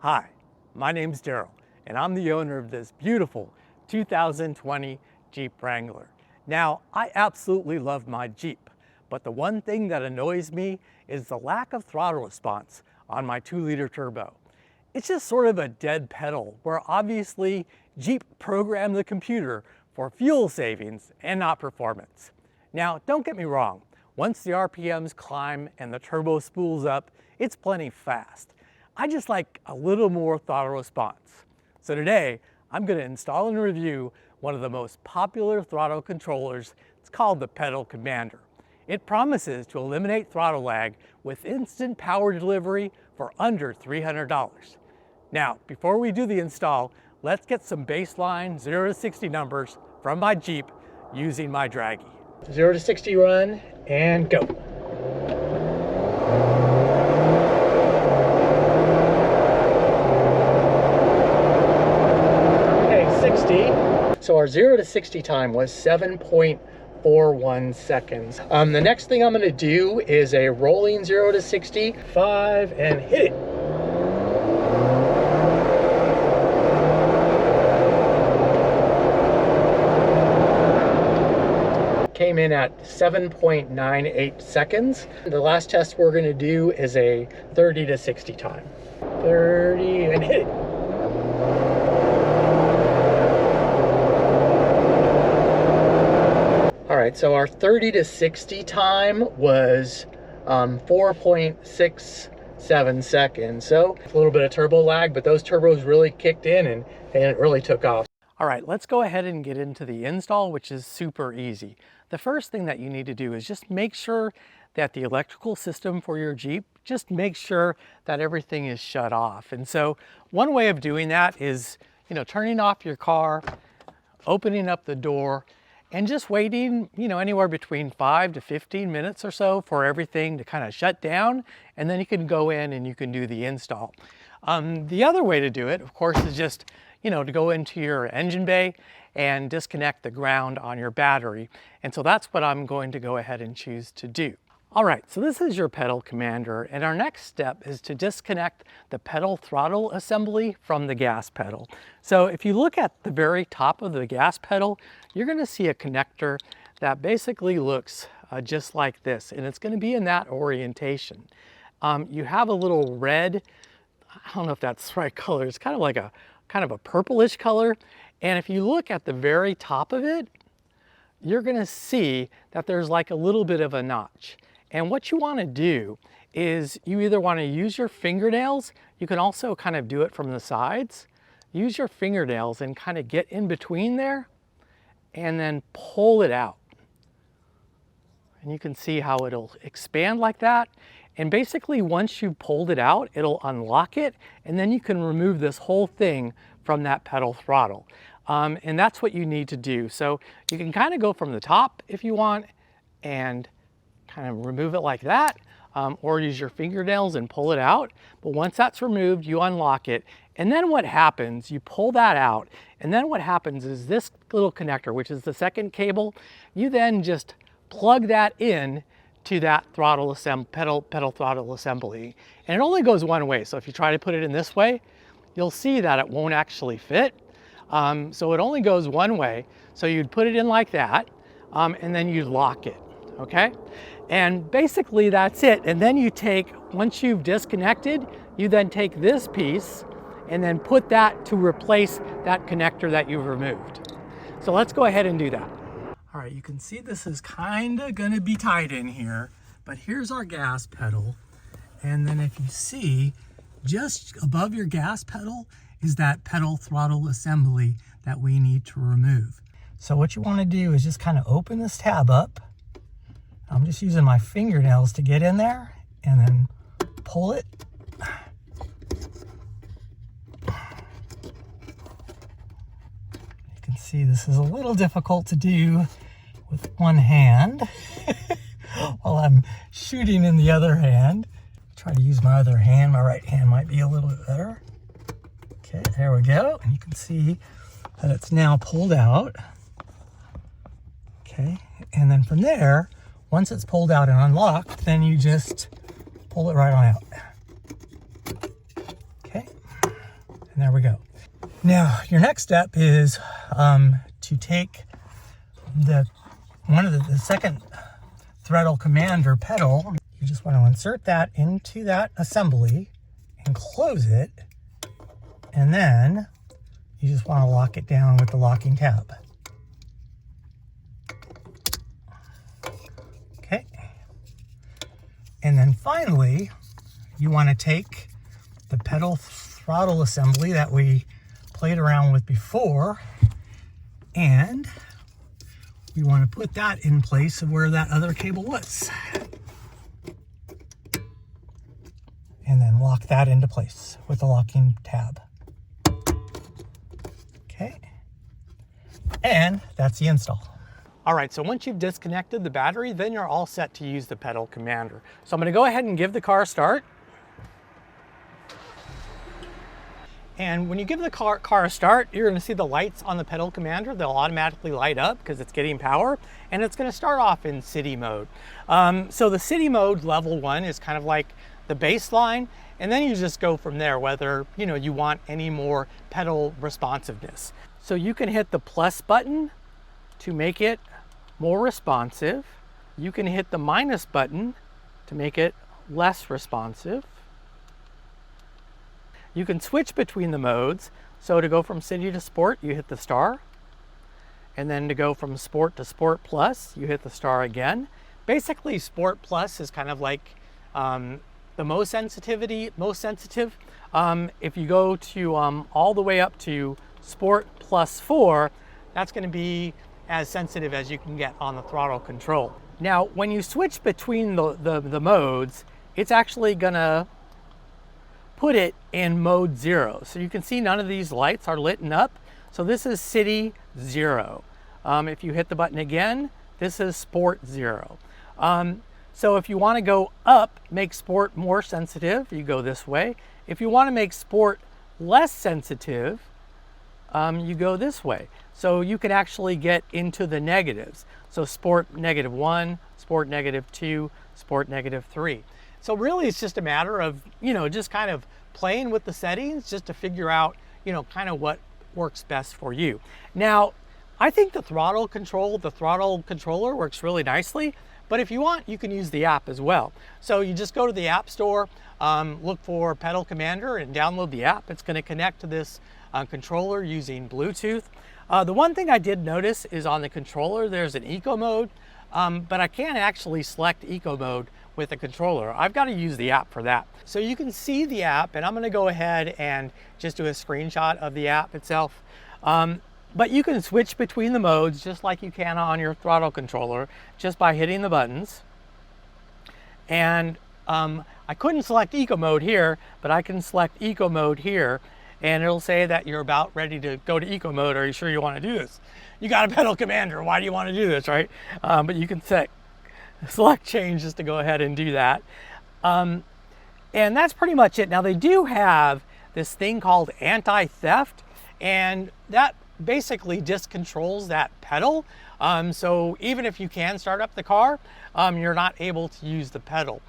Hi, my name's Daryl, and I'm the owner of this beautiful 2020 Jeep Wrangler. Now, I absolutely love my Jeep, but the one thing that annoys me is the lack of throttle response on my 2-liter turbo. It's just sort of a dead pedal where obviously Jeep programmed the computer for fuel savings and not performance. Now, don't get me wrong, once the RPMs climb and the turbo spools up, it's plenty fast. I just like a little more throttle response. So today, I'm going to install and review one of the most popular throttle controllers. It's called the Pedal Commander. It promises to eliminate throttle lag with instant power delivery for under $300. Now, before we do the install, let's get some baseline 0 to 60 numbers from my Jeep using my Dragy. 0 to 60 run and go. So our 0 to 60 time was 7.41 seconds. The next thing I'm going to do is a rolling 0 to 60, 5, and hit it. Came in at 7.98 seconds. The last test we're going to do is a 30 to 60 time. 30 and hit it. All right, so our 30 to 60 time was 4.67 seconds. So a little bit of turbo lag, but those turbos really kicked in and it really took off. All right, let's go ahead and get into the install, which is super easy. The first thing that you need to do is just make sure that the electrical system for your Jeep, just make sure that everything is shut off. And so one way of doing that is, turning off your car, opening up the door, and just waiting, anywhere between 5 to 15 minutes or so for everything to kind of shut down, and then you can go in and you can do the install. The other way to do it, of course, is just, to go into your engine bay and disconnect the ground on your battery. And so that's what I'm going to go ahead and choose to do. All right, so this is your Pedal Commander, and our next step is to disconnect the pedal throttle assembly from the gas pedal. So if you look at the very top of the gas pedal, you're going to see a connector that basically looks just like this, and it's going to be in that orientation. You have a little red, I don't know if that's the right color, it's kind of like a purplish color, and if you look at the very top of it, you're going to see that there's like a little bit of a notch. And what you want to do is you either want to use your fingernails, you can also kind of do it from the sides, use your fingernails and kind of get in between there and then pull it out. And you can see how it'll expand like that. And basically once you've pulled it out, it'll unlock it, and then you can remove this whole thing from that pedal throttle. And that's what you need to do. So you can kind of go from the top if you want and kind of remove it like that, or use your fingernails and pull it out. But once that's removed, you unlock it. And then what happens, you pull that out, and then what happens is this little connector, which is the second cable, you then just plug that in to that throttle pedal throttle assembly. And it only goes one way. So if you try to put it in this way, you'll see that it won't actually fit. So it only goes one way. So you'd put it in like that, and then you'd lock it, okay? And basically that's it. And then you take, once you've disconnected, you then take this piece and then put that to replace that connector that you've removed. So let's go ahead and do that. All right, you can see this is kind of going to be tight in here, but here's our gas pedal. And then if you see, just above your gas pedal is that pedal throttle assembly that we need to remove. So what you want to do is just kind of open this tab up. I'm just using my fingernails to get in there and then pull it. You can see this is a little difficult to do with one hand while I'm shooting in the other hand. Try to use my other hand. My right hand might be a little bit better. Okay, there we go. And you can see that it's now pulled out. Okay, and then from there, once it's pulled out and unlocked, then you just pull it right on out. Okay. And there we go. Now, your next step is to take the second throttle commander pedal. You just want to insert that into that assembly and close it. And then you just want to lock it down with the locking tab. Okay. And then finally, you want to take the pedal throttle assembly that we played around with before, and we want to put that in place of where that other cable was. And then lock that into place with the locking tab. Okay. And that's the install. All right, so once you've disconnected the battery, then you're all set to use the pedal commander. So I'm going to go ahead and give the car a start. And when you give the car a start, you're going to see the lights on the pedal commander. They'll automatically light up because it's getting power, and it's going to start off in city mode. So the city mode level 1 is kind of like the baseline, and then you just go from there whether you want any more pedal responsiveness. So you can hit the plus button to make it more responsive. You can hit the minus button to make it less responsive. You can switch between the modes. So to go from city to sport, you hit the star. And then to go from sport to sport plus, you hit the star again. Basically, sport plus is kind of like the most sensitive. If you go to all the way up to sport plus 4, that's going to be as sensitive as you can get on the throttle control. Now, when you switch between the modes, it's actually going to put it in mode 0. So you can see none of these lights are lit up. So this is city 0. If you hit the button again, this is sport 0. So if you want to go up, make sport more sensitive, you go this way. If you want to make sport less sensitive, you go this way. So you can actually get into the negatives. So sport -1, sport -2, sport -3. So really it's just a matter of, just kind of playing with the settings just to figure out, kind of what works best for you. Now, I think the throttle controller works really nicely, but if you want, you can use the app as well. So you just go to the App Store, look for Pedal Commander and download the app. It's going to connect to this controller using Bluetooth. The one thing I did notice is on the controller, there's an eco mode, but I can't actually select eco mode with the controller. I've got to use the app for that. So you can see the app, and I'm going to go ahead and just do a screenshot of the app itself. But you can switch between the modes just like you can on your throttle controller just by hitting the buttons. And I couldn't select eco mode here, but I can select eco mode here, and it'll say that you're about ready to go to eco mode. Are you sure you want to do this? You got a pedal commander. Why do you want to do this, right? But you can select change just to go ahead and do that. And that's pretty much it. Now they do have this thing called anti-theft, and that basically just controls that pedal. So even if you can start up the car, you're not able to use the pedal.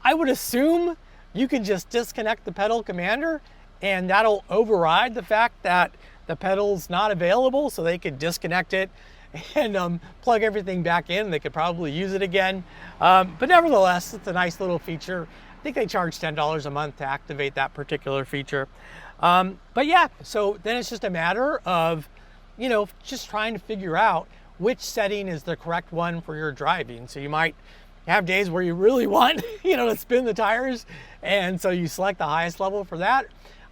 I would assume you can just disconnect the pedal commander and that'll override the fact that the pedal's not available, so they could disconnect it and plug everything back in. They could probably use it again. But nevertheless, it's a nice little feature. I think they charge $10 a month to activate that particular feature. But yeah, so then it's just a matter of, just trying to figure out which setting is the correct one for your driving. So you might have days where you really want, to spin the tires, and so you select the highest level for that.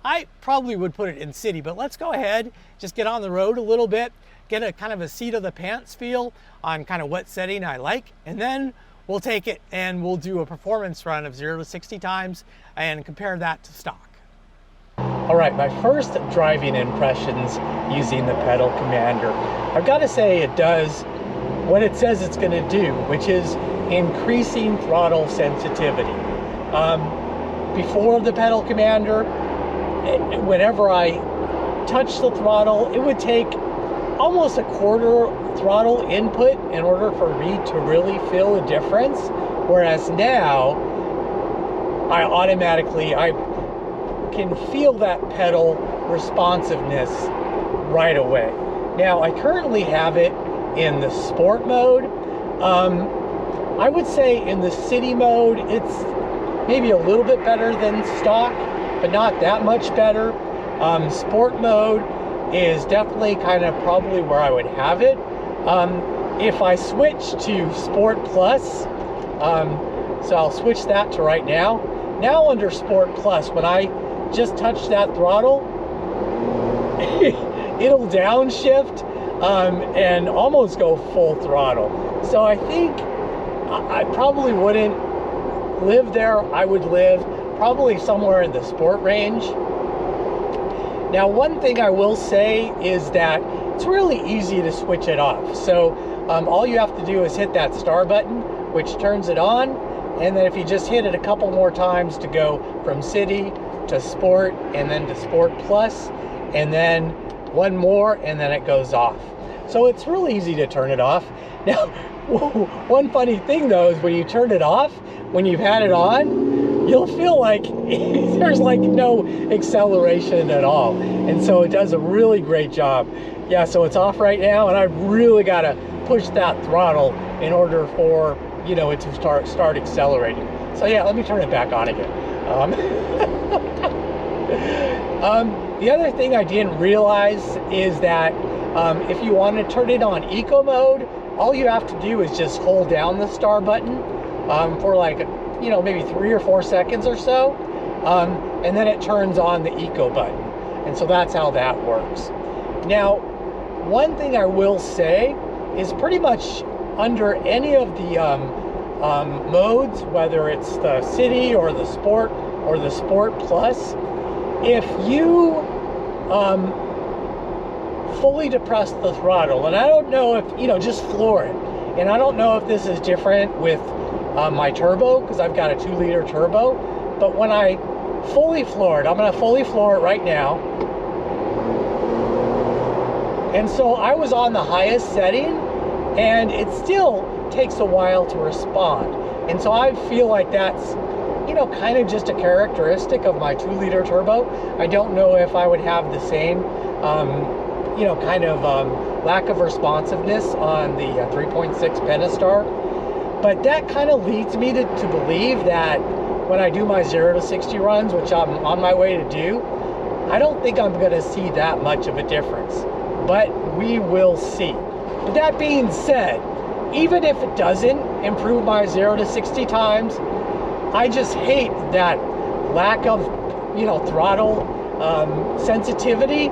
I probably would put it in city, but let's go ahead, just get on the road a little bit, get a kind of a seat of the pants feel on kind of what setting I like, and then we'll take it and we'll do a performance run of 0 to 60 times and compare that to stock. All right, my first driving impressions using the pedal commander. I've got to say it does what it says it's going to do, which is increasing throttle sensitivity. Before the pedal commander, whenever I touch the throttle, it would take almost a quarter throttle input in order for me to really feel a difference. Whereas now, I can feel that pedal responsiveness right away. Now, I currently have it in the sport mode. I would say in the city mode, it's maybe a little bit better than stock, but not that much better. Sport mode is definitely kind of probably where I would have it. If I switch to Sport Plus, so I'll switch that to right now. Now under Sport Plus, when I just touch that throttle, it'll downshift and almost go full throttle. So I think I probably wouldn't live there. I would live probably somewhere in the sport range. Now, one thing I will say is that it's really easy to switch it off. So all you have to do is hit that star button, which turns it on. And then if you just hit it a couple more times to go from city to sport and then to Sport Plus, and then one more, and then it goes off. So it's really easy to turn it off. Now, one funny thing though is when you turn it off, when you've had it on, you'll feel like there's like no acceleration at all. And so it does a really great job. Yeah, so it's off right now, and I've really got to push that throttle in order for, you know, it to start accelerating. So yeah, let me turn it back on again. The other thing I didn't realize is that if you want to turn it on eco mode, all you have to do is just hold down the star button for like, you know, maybe 3 or 4 seconds or so, and then it turns on the eco button. And so that's how that works. Now, one thing I will say is pretty much under any of the modes, whether it's the city or the sport or the Sport Plus, if you fully depress the throttle, and I don't know if, you know, just floor it, and I don't know if this is different with my turbo, because I've got a 2-liter turbo, but when I fully floor it, I'm going to fully floor it right now, and so I was on the highest setting, and it still takes a while to respond. And so I feel like that's, you know, kind of just a characteristic of my 2-liter turbo. I don't know if I would have the same, you know, kind of lack of responsiveness on the 3.6 Pentastar. But that kind of leads me to believe that when I do my 0 to 60 runs, which I'm on my way to do, I don't think I'm going to see that much of a difference. But we will see. But that being said, even if it doesn't improve my 0 to 60 times, I just hate that lack of, you know, throttle sensitivity,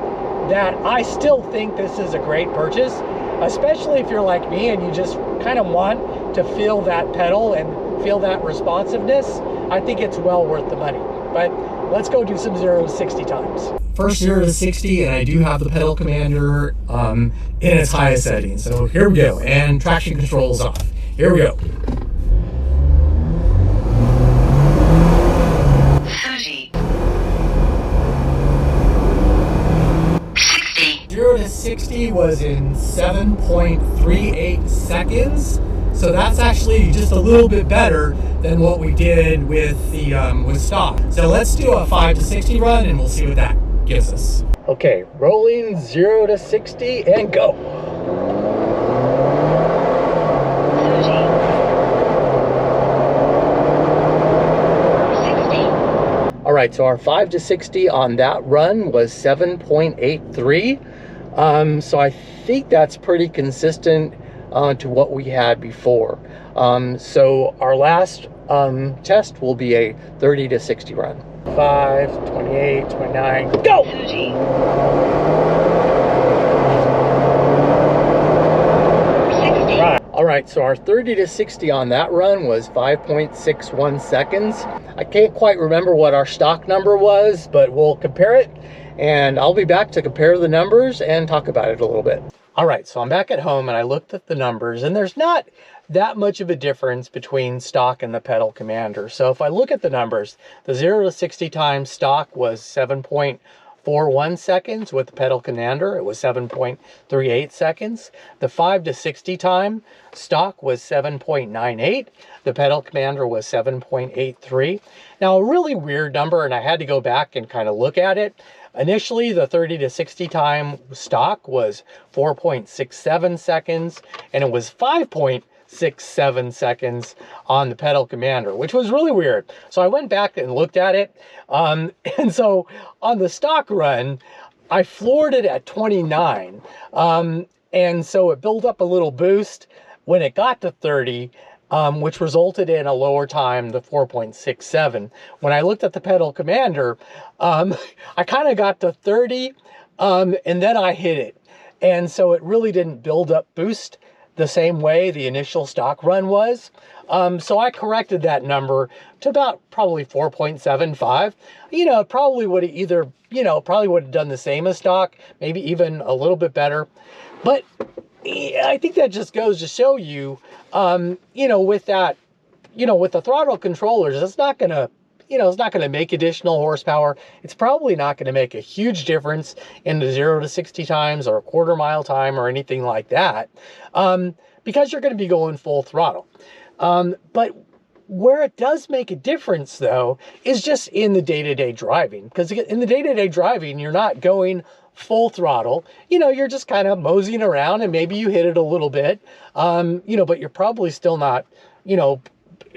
that I still think this is a great purchase, especially if you're like me and you just kind of want to feel that pedal and feel that responsiveness. I think it's well worth the money. But let's go do some 0 to 60 times. First 0 to 60, and I do have the pedal commander in its highest setting. So here we go, and traction control is off. Here we go. 30. 60. 0 to 60 was in 7.38 seconds. So that's actually just a little bit better than what we did with the with stock. So let's do a 5 to 60 run, and we'll see what that gives us. Okay, rolling 0 to 60 and go. 30. 60. All right, so our 5 to 60 on that run was 7.83. So I think that's pretty consistent to what we had before. So our last test will be a 30 to 60 run. 5, 28, 29, go! 30. 60. All right, so our 30 to 60 on that run was 5.61 seconds. I can't quite remember what our stock number was, but we'll compare it, and I'll be back to compare the numbers and talk about it a little bit. All right, so I'm back at home and I looked at the numbers, and there's not that much of a difference between stock and the pedal commander. So if I look at the numbers, the 0 to 60 times stock was 7.14 7.41 seconds. With the pedal commander, it was 7.38 seconds. The 5 to 60 time stock was 7.98. The pedal commander was 7.83. Now, a really weird number, and I had to go back and kind of look at it. Initially, the 30 to 60 time stock was 4.67 seconds, and it was 5.67 seconds on the pedal commander, which was really weird. So I went back and looked at it. And so on the stock run, I floored it at 29. And so it built up a little boost when it got to 30, which resulted in a lower time, the 4.67. When I looked at the pedal commander, I kind of got to 30, and then I hit it. And so it really didn't build up boost the same way the initial stock run was. So I corrected that number to about probably 4.75. You know, probably would have either, probably would have done the same as stock, maybe even a little bit better. But I think that just goes to show you, with that, with the throttle controllers, it's not going to, it's not going to make additional horsepower. It's probably not going to make a huge difference in the 0 to 60 times or a quarter mile time or anything like that, because you're going to be going full throttle. But where it does make a difference, though, is just in the day-to-day driving. Because in the day-to-day driving, you're not going full throttle. You're just kind of moseying around, and maybe you hit it a little bit, but you're probably still not,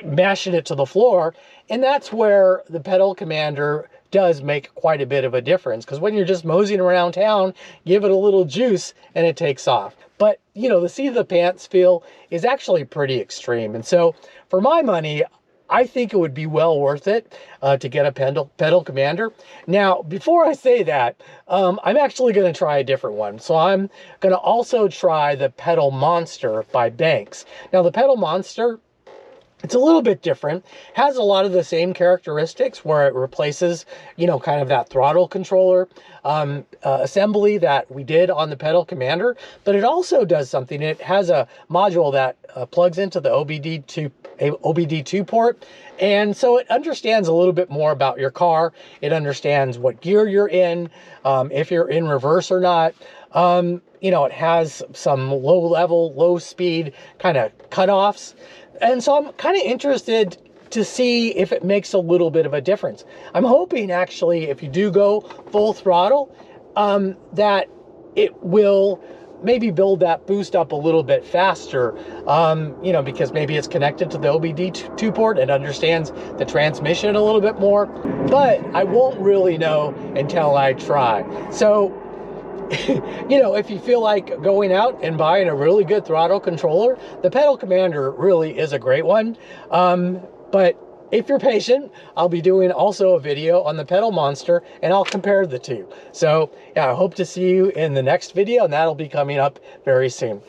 mashing it to the floor. And that's where the pedal commander does make quite a bit of a difference, because when you're just moseying around town, give it a little juice and it takes off. But, the seat of the pants feel is actually pretty extreme. And so for my money, I think it would be well worth it to get a pedal commander. Now, before I say that, I'm actually going to try a different one. So I'm going to also try the Pedal Monster by Banks. Now, the Pedal Monster, it's a little bit different, has a lot of the same characteristics where it replaces, kind of that throttle controller assembly that we did on the pedal commander, but it also does something. It has a module that plugs into the OBD2 port, and so it understands a little bit more about your car. It understands what gear you're in, if you're in reverse or not. It has some low speed kind of cutoffs. And so I'm kind of interested to see if it makes a little bit of a difference. I'm hoping, actually, if you do go full throttle, that it will maybe build that boost up a little bit faster, because maybe it's connected to the OBD2 port and understands the transmission a little bit more. But I won't really know until I try. So, if you feel like going out and buying a really good throttle controller, the pedal commander really is a great one. But if you're patient, I'll be doing also a video on the Pedal Monster, and I'll compare the two. So yeah, I hope to see you in the next video, and that'll be coming up very soon.